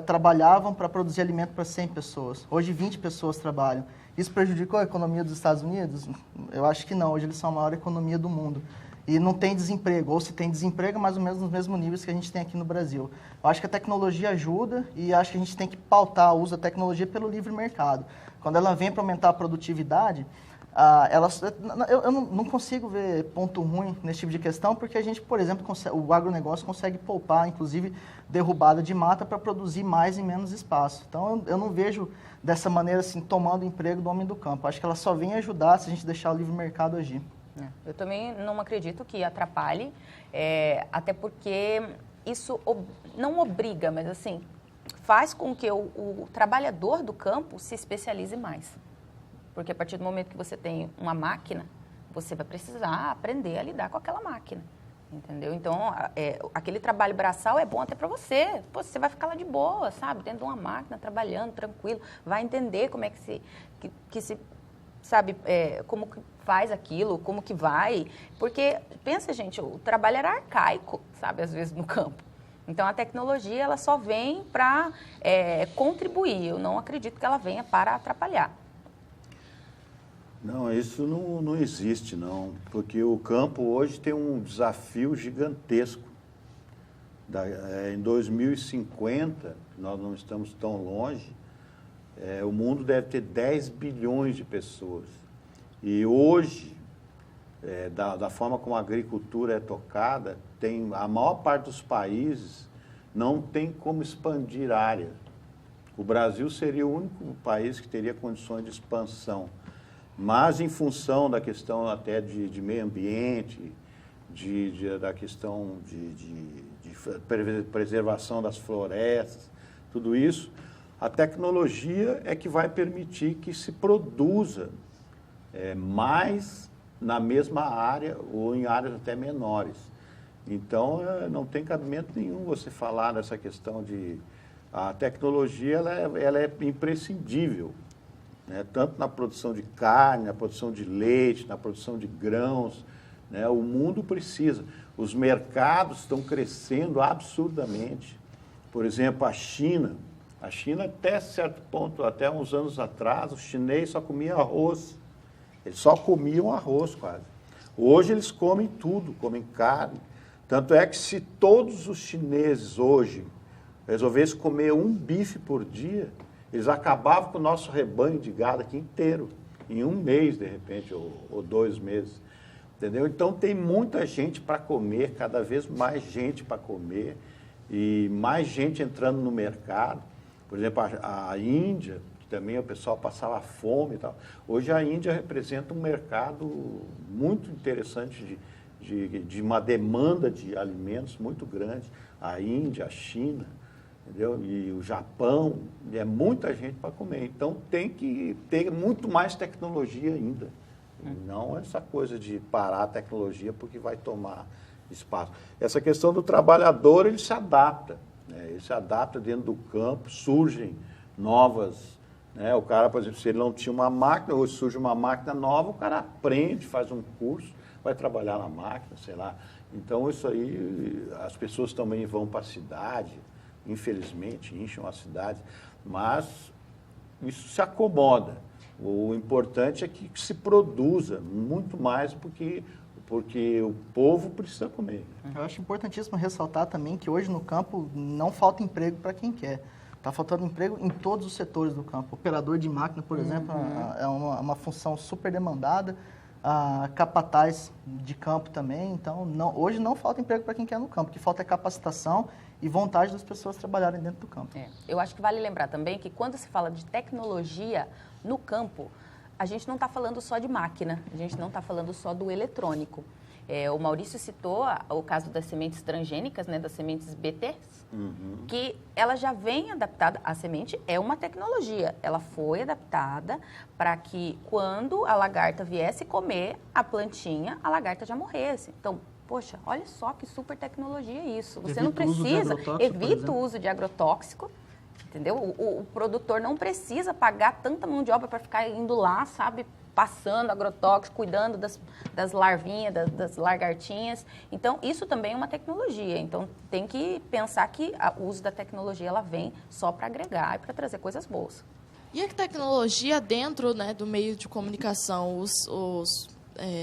trabalhavam para produzir alimento para 100 pessoas. Hoje, 20 pessoas trabalham. Isso prejudicou a economia dos Estados Unidos? Eu acho que não. Hoje eles são a maior economia do mundo. E não tem desemprego, ou se tem desemprego, mais ou menos nos mesmos níveis que a gente tem aqui no Brasil. Eu acho que a tecnologia ajuda e acho que a gente tem que pautar o uso da tecnologia pelo livre mercado. Quando ela vem para aumentar a produtividade, eu não consigo ver ponto ruim nesse tipo de questão, porque a gente, por exemplo, o agronegócio consegue poupar, inclusive, derrubada de mata para produzir mais em menos espaço. Então, eu não vejo dessa maneira, assim, tomando o emprego do homem do campo. Acho que ela só vem ajudar se a gente deixar o livre mercado agir. Eu também não acredito que atrapalhe, até porque isso não obriga, mas assim, faz com que o trabalhador do campo se especialize mais. Porque a partir do momento que você tem uma máquina, você vai precisar aprender a lidar com aquela máquina, entendeu? Então, aquele trabalho braçal é bom até para você. Pô, você vai ficar lá de boa, sabe? Dentro de uma máquina, trabalhando, tranquilo. Vai entender como é que se sabe, como que faz aquilo, como que vai. Porque, pensa, gente, o trabalho era arcaico, sabe, às vezes no campo. Então, a tecnologia, ela só vem para contribuir. Eu não acredito que ela venha para atrapalhar. Não, isso não existe, não, porque o campo hoje tem um desafio gigantesco. Em 2050, nós não estamos tão longe, o mundo deve ter 10 bilhões de pessoas. E hoje, da forma como a agricultura é tocada, a maior parte dos países não tem como expandir área. O Brasil seria o único país que teria condições de expansão. Mas, em função da questão até de meio ambiente, da questão de preservação das florestas, tudo isso, a tecnologia é que vai permitir que se produza mais na mesma área ou em áreas até menores. Então, não tem cabimento nenhum você falar dessa questão de... A tecnologia ela é imprescindível, né? Tanto na produção de carne, na produção de leite, na produção de grãos, né? O mundo precisa. Os mercados estão crescendo absurdamente. Por exemplo, a China até certo ponto, até uns anos atrás, os chineses só comiam arroz. Eles só comiam arroz quase. Hoje eles comem tudo, comem carne. Tanto é que se todos os chineses hoje resolvessem comer um bife por dia, eles acabavam com o nosso rebanho de gado aqui inteiro, em um mês, de repente, ou 2 meses. Entendeu? Então, tem muita gente para comer, cada vez mais gente para comer, e mais gente entrando no mercado. Por exemplo, a Índia, que também o pessoal passava fome e tal. Hoje, a Índia representa um mercado muito interessante de uma demanda de alimentos muito grande. A Índia, a China, entendeu? E o Japão, é muita gente para comer. Então, tem que ter muito mais tecnologia ainda. Não essa coisa de parar a tecnologia porque vai tomar espaço. Essa questão do trabalhador, ele se adapta. Né? Ele se adapta dentro do campo, surgem novas... Né? O cara, por exemplo, se ele não tinha uma máquina, hoje surge uma máquina nova, o cara aprende, faz um curso, vai trabalhar na máquina, sei lá. Então, isso aí, as pessoas também vão para a cidade, infelizmente, enchem a cidade, mas isso se acomoda. O importante é que se produza muito mais, porque o povo precisa comer. Eu acho importantíssimo ressaltar também que hoje no campo não falta emprego para quem quer. Está faltando emprego em todos os setores do campo. Operador de máquina, por exemplo, é uma função super demandada. Capataz de campo também. Então, hoje não falta emprego para quem quer no campo. O que falta é capacitação e vontade das pessoas trabalharem dentro do campo. Eu acho que vale lembrar também que quando se fala de tecnologia no campo, a gente não está falando só de máquina, a gente não está falando só do eletrônico. O Maurício citou o caso das sementes transgênicas, né, das sementes BT, que ela já vem adaptada, a semente é uma tecnologia, ela foi adaptada para que quando a lagarta viesse comer a plantinha, a lagarta já morresse. Então, poxa, olha só que super tecnologia isso. Você não precisa, evita o uso de agrotóxico, entendeu? O produtor não precisa pagar tanta mão de obra para ficar indo lá, sabe, passando agrotóxico, cuidando das larvinhas, das lagartinhas. Então, isso também é uma tecnologia. Então, tem que pensar que o uso da tecnologia ela vem só para agregar e para trazer coisas boas. E a tecnologia dentro, né, do meio de comunicação, os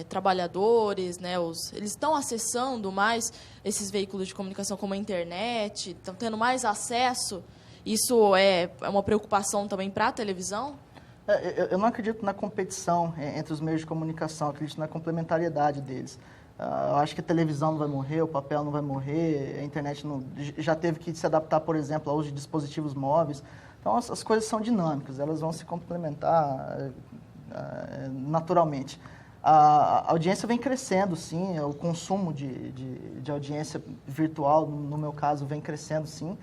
trabalhadores, né, eles estão acessando mais esses veículos de comunicação como a internet, estão tendo mais acesso? Isso é uma preocupação também para a televisão? Eu não acredito na competição entre os meios de comunicação, acredito na complementariedade deles. Eu acho que a televisão não vai morrer, o papel não vai morrer, a internet já teve que se adaptar, por exemplo, ao uso de dispositivos móveis. Então, as coisas são dinâmicas, elas vão se complementar naturalmente. A audiência vem crescendo, sim, o consumo de audiência virtual, no meu caso, vem crescendo, sim.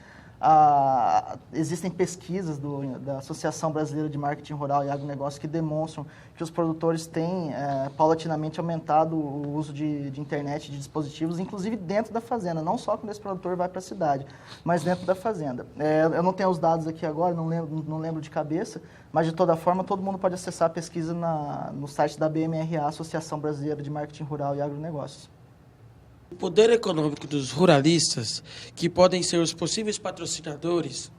Existem pesquisas da Associação Brasileira de Marketing Rural e Agronegócio que demonstram que os produtores têm paulatinamente aumentado o uso de internet, de dispositivos, inclusive dentro da fazenda, não só quando esse produtor vai para a cidade, mas dentro da fazenda. Eu não tenho os dados aqui agora, não lembro de cabeça, mas de toda forma todo mundo pode acessar a pesquisa no site da BMRA, Associação Brasileira de Marketing Rural e Agronegócios. O poder econômico dos ruralistas, que podem ser os possíveis patrocinadores,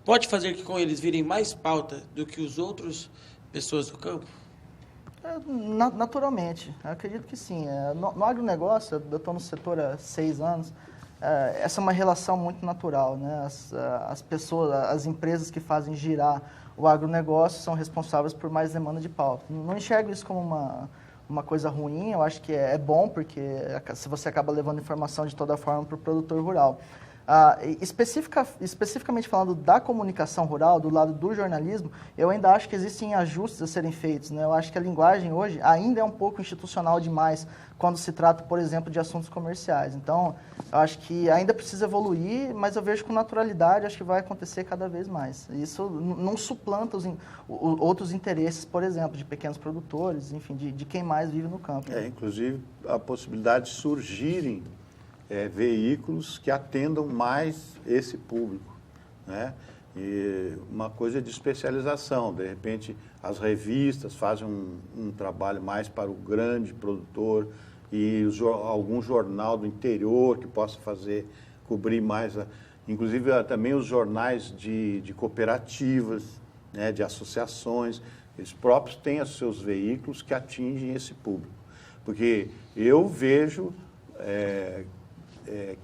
pode fazer que com eles virem mais pauta do que os outros pessoas do campo? Naturalmente, eu acredito que sim. No agronegócio, eu estou no setor há 6 anos, essa é uma relação muito natural, né? As pessoas, as empresas que fazem girar o agronegócio são responsáveis por mais demanda de pauta. Não enxergo isso como uma coisa ruim, eu acho que é bom, porque se você acaba levando informação de toda forma para o produtor rural. Especificamente falando da comunicação rural, do lado do jornalismo, eu ainda acho que existem ajustes a serem feitos, né? Eu acho que a linguagem hoje ainda é um pouco institucional demais quando se trata, por exemplo, de assuntos comerciais. Então, eu acho que ainda precisa evoluir, mas eu vejo com naturalidade, acho que vai acontecer cada vez mais. Isso não suplanta outros interesses, por exemplo, de pequenos produtores, enfim, de quem mais vive no campo. Inclusive, a possibilidade de surgirem veículos que atendam mais esse público, né? E uma coisa de especialização, de repente as revistas fazem um trabalho mais para o grande produtor e algum jornal do interior que possa cobrir mais, inclusive também os jornais de cooperativas, né, de associações, eles próprios têm os seus veículos que atingem esse público, porque eu vejo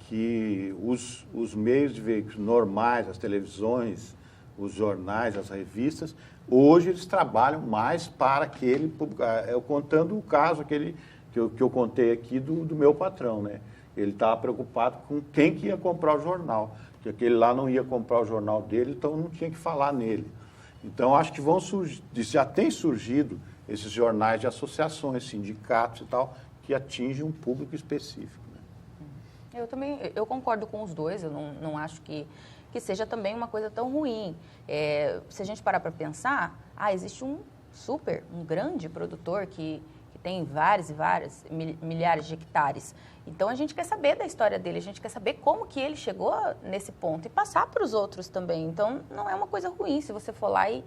que os meios de veículos normais, as televisões, os jornais, as revistas, hoje eles trabalham mais para aquele público. Eu contando o caso que eu contei aqui do meu patrão, né? Ele estava preocupado com quem que ia comprar o jornal, que aquele lá não ia comprar o jornal dele, então não tinha que falar nele. Então, acho que já tem surgido esses jornais de associações, sindicatos e tal, que atingem um público específico. Eu concordo com os dois, eu não acho que seja também uma coisa tão ruim. Se a gente parar para pensar, existe um grande produtor que tem várias e várias milhares de hectares. Então, a gente quer saber da história dele, a gente quer saber como que ele chegou nesse ponto e passar para os outros também. Então, não é uma coisa ruim se você for lá e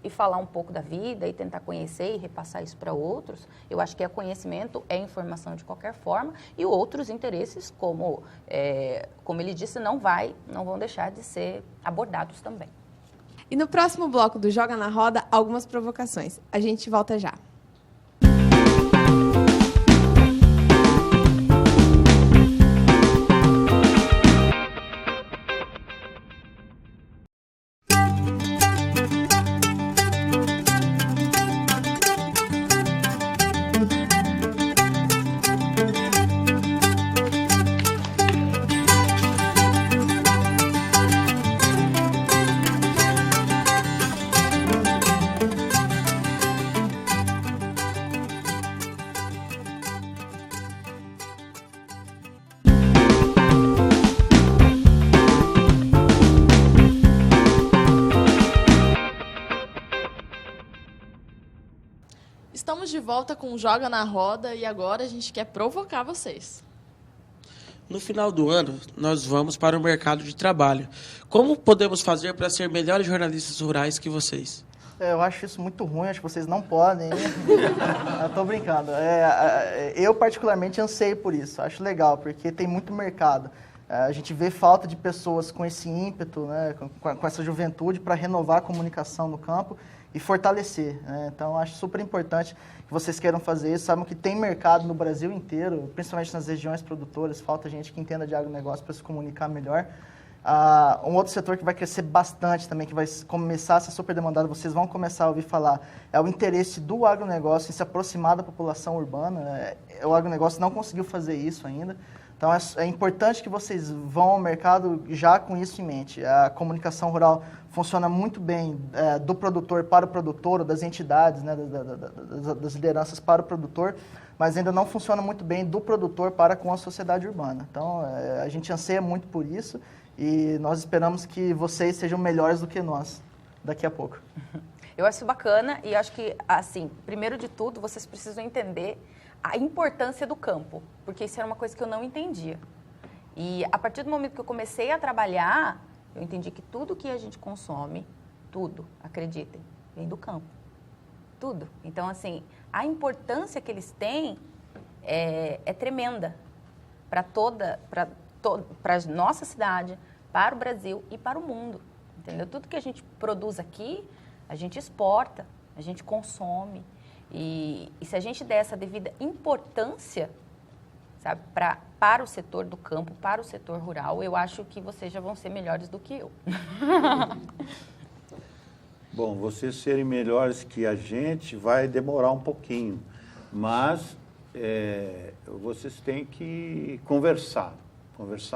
falar um pouco da vida e tentar conhecer e repassar isso para outros. Eu acho que conhecimento é informação de qualquer forma e outros interesses, como ele disse, não vão deixar de ser abordados também. E no próximo bloco do Joga na Roda, algumas provocações. A gente volta já. Estamos de volta com o Joga na Roda e agora a gente quer provocar vocês. No final do ano, nós vamos para o mercado de trabalho. Como podemos fazer para ser melhores jornalistas rurais que vocês? Eu acho isso muito ruim, acho que vocês não podem. Eu tô brincando. Eu, particularmente, anseio por isso. Acho legal, porque tem muito mercado. A gente vê falta de pessoas com esse ímpeto, né, com essa juventude para renovar a comunicação no campo e fortalecer, né? Então, acho super importante que vocês queiram fazer isso. Sabem que tem mercado no Brasil inteiro, principalmente nas regiões produtoras. Falta gente que entenda de agronegócio para se comunicar melhor. Um outro setor que vai crescer bastante também, que vai começar a ser super demandado, vocês vão começar a ouvir falar, é o interesse do agronegócio em se aproximar da população urbana. O agronegócio não conseguiu fazer isso ainda. Então, é importante que vocês vão ao mercado já com isso em mente. A comunicação rural funciona muito bem do produtor para o produtor, ou das entidades, né, das lideranças para o produtor, mas ainda não funciona muito bem do produtor para com a sociedade urbana. Então, a gente anseia muito por isso e nós esperamos que vocês sejam melhores do que nós daqui a pouco. Eu acho isso bacana e acho que, assim, primeiro de tudo, vocês precisam entender a importância do campo, porque isso era uma coisa que eu não entendia. E a partir do momento que eu comecei a trabalhar, eu entendi que tudo que a gente consome, tudo, acreditem, vem do campo. Tudo. Então, assim, a importância que eles têm é tremenda para a nossa cidade, para o Brasil e para o mundo. Entendeu? Tudo que a gente produz aqui, a gente exporta, a gente consome. E se a gente der essa devida importância, sabe, para o setor do campo, para o setor rural, eu acho que vocês já vão ser melhores do que eu. Bom, vocês serem melhores que a gente vai demorar um pouquinho, mas vocês têm que conversar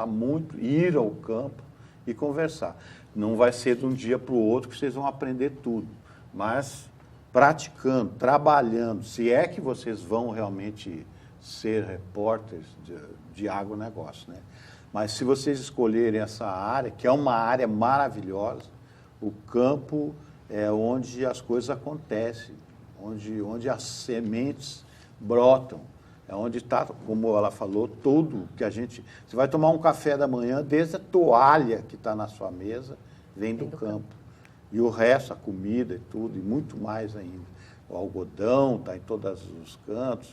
muito, ir ao campo e conversar. Não vai ser de um dia para o outro que vocês vão aprender tudo, mas praticando, trabalhando, se é que vocês vão realmente ser repórteres de agronegócio, né? Mas se vocês escolherem essa área, que é uma área maravilhosa, o campo é onde as coisas acontecem, onde as sementes brotam, é onde está, como ela falou, tudo que a gente... Você vai tomar um café da manhã, desde a toalha que está na sua mesa, vem do campo. E o resto, a comida e tudo, e muito mais ainda. O algodão está em todos os cantos,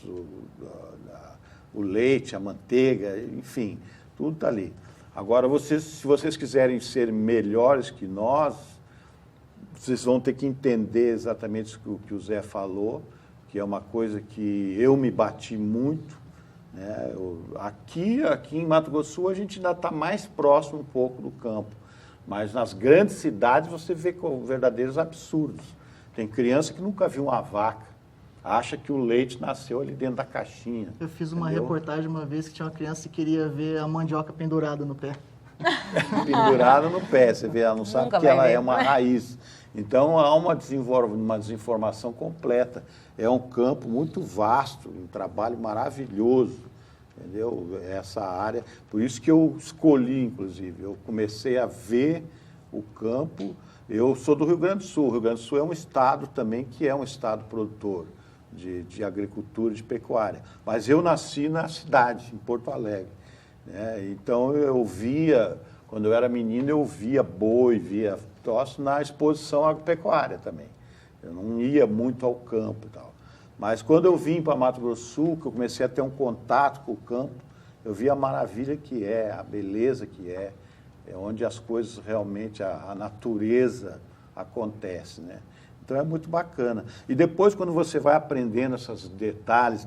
o leite, a manteiga, enfim, tudo está ali. Agora, se vocês quiserem ser melhores que nós, vocês vão ter que entender exatamente o que o Zé falou, que é uma coisa que eu me bati muito, né? Aqui em Mato Grosso do Sul, a gente ainda está mais próximo um pouco do campo, mas nas grandes cidades você vê verdadeiros absurdos. Tem criança que nunca viu uma vaca, acha que o leite nasceu ali dentro da caixinha. Eu fiz uma reportagem uma vez que tinha uma criança que queria ver a mandioca pendurada no pé. Pendurada no pé, você vê, ela não sabe que ela é uma raiz. Então, há uma desinformação completa. É um campo muito vasto, um trabalho maravilhoso, entendeu? Essa área. Por isso que eu escolhi, inclusive. Eu comecei a ver o campo. Eu sou do Rio Grande do Sul. O Rio Grande do Sul é um estado também que é um estado produtor de agricultura e de pecuária. Mas eu nasci na cidade, em Porto Alegre, né? Então, eu via, quando eu era menino, eu via boi, via troço na exposição agropecuária também. Eu não ia muito ao campo e tal. Mas quando eu vim para Mato Grosso do Sul, que eu comecei a ter um contato com o campo, eu vi a maravilha que é, a beleza que é onde as coisas realmente, a natureza acontece, né? Então é muito bacana. E depois, quando você vai aprendendo esses detalhes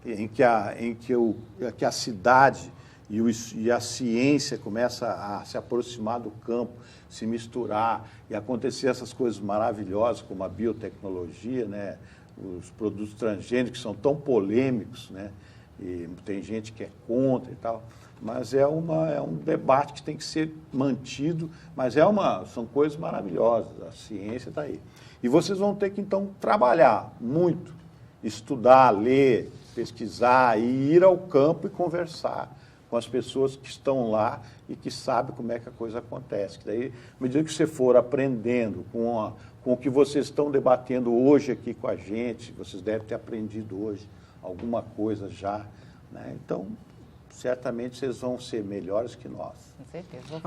em que a cidade e a ciência começa a se aproximar do campo, se misturar e acontecer essas coisas maravilhosas, como a biotecnologia, né? Os produtos transgênicos que são tão polêmicos, né? E tem gente que é contra e tal, mas é um debate que tem que ser mantido, mas são coisas maravilhosas, a ciência está aí. E vocês vão ter que, então, trabalhar muito, estudar, ler, pesquisar e ir ao campo e conversar com as pessoas que estão lá e que sabem como é que a coisa acontece. Que daí, à medida que você for aprendendo com o que vocês estão debatendo hoje aqui com a gente, vocês devem ter aprendido hoje alguma coisa já, né? Então, certamente vocês vão ser melhores que nós. Com certeza.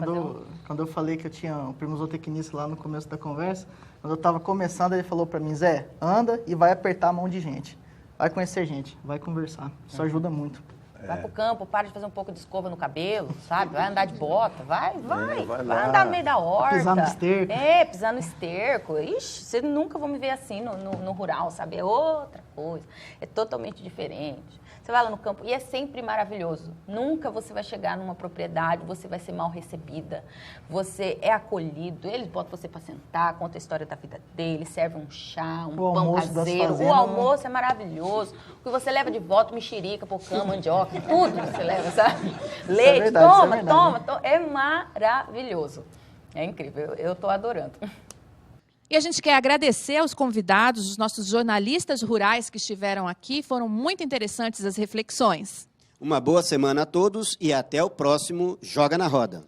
Quando eu falei que eu tinha um primo zootecnista lá no começo da conversa, quando eu estava começando, ele falou para mim: Zé, anda e vai apertar a mão de gente. Vai conhecer gente, vai conversar. Isso ajuda muito. Vai pro campo, para de fazer um pouco de escova no cabelo, sabe? Vai andar de bota, vai andar no meio da horta. Pisar no esterco. Pisar no esterco. Ixi, vocês nunca vão me ver assim no rural, sabe? É outra coisa, é totalmente diferente. Você vai lá no campo e é sempre maravilhoso. Nunca você vai chegar numa propriedade, você vai ser mal recebida, você é acolhido, eles botam você para sentar, conta a história da vida deles, serve um chá, um pão caseiro. O almoço é maravilhoso. O que você leva de volta, mexerica, pocã, mandioca, tudo você leva, sabe? Leite, toma. É maravilhoso. É incrível, eu estou adorando. E a gente quer agradecer aos convidados, os nossos jornalistas rurais que estiveram aqui. Foram muito interessantes as reflexões. Uma boa semana a todos e até o próximo Joga na Roda.